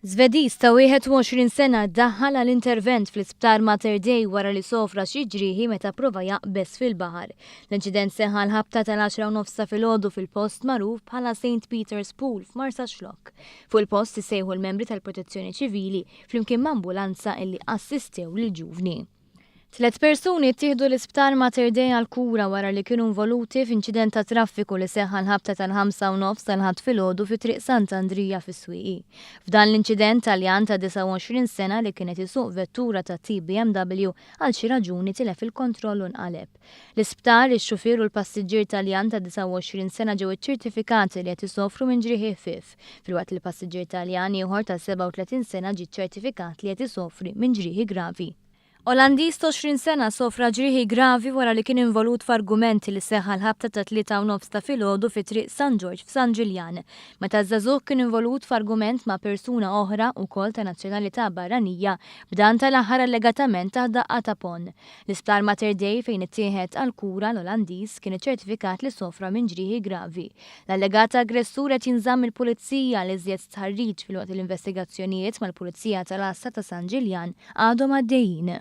Żvediż ta' 21 sena ddaħħal għall-intervent fl-isptar Mater Dei wara li sofra xi ġrieħi meta prova jaqbes fil-baħar. L-inċident seħħ l-ħabta tal-10 ta' filgħodu fil-post magħruf bħala St. Peter's Pool f'Marsa Xlokk. Fuq il-post isejħu l-membri tal-Protezzjoni Ċivili flimkien m'ambulanza illi assistew lill-ġuvni. 3 persuni ttieħdu l-isptar Mater Dei għall-kura wara li kienu involuti f'inċident ta' traffiku li seħħ l-ħabta tal-5:30 tal-ħadd filgħodu fi triq Sant'Andrija fis-Swieqi. F'dan l-inċident Taljan ta' 29 sena li kienet isuq vettura ta' tip BMW għal xi raġuni tilef il-kontroll u nqaleb. L-isptar, ix-xufier u l-passiġġier Taljan ta' 29 sena ġew iċċertifikati li qed isofru minn ġrieħi ħfief, filwaqt li l-passiġġier Taljan ieħor ta' 37 sena ġie ċċertifikat li qed isofri minn ġrieħi gravi. Olandiż ta' 20 sena sofra ġrieħi gravi wara li kien involut f'argumenti li seħħa l-ħabta ta' 3:30 ta' filgħodu fi triq San George f'San Ġiljan. Meta żagħżugħ kien involut f'argument ma' persuna oħra wkoll ta' nazzjonalità barranija b'dan tal-aħħar allegatament ta' daqqa ta' pon. L-isptar Mater Dei fejn ittieħed għall-kura l-Olandiż kien iċċertifikat li sofra minn ġrieħi gravi. L-allegata aggressur qed jinżamm il-pulizija li żjed tħarriġ filwaqt l-investigazzjonijiet mal-Pulizija tal-Asta ta' San Ġiljan għadhom għaddejjin.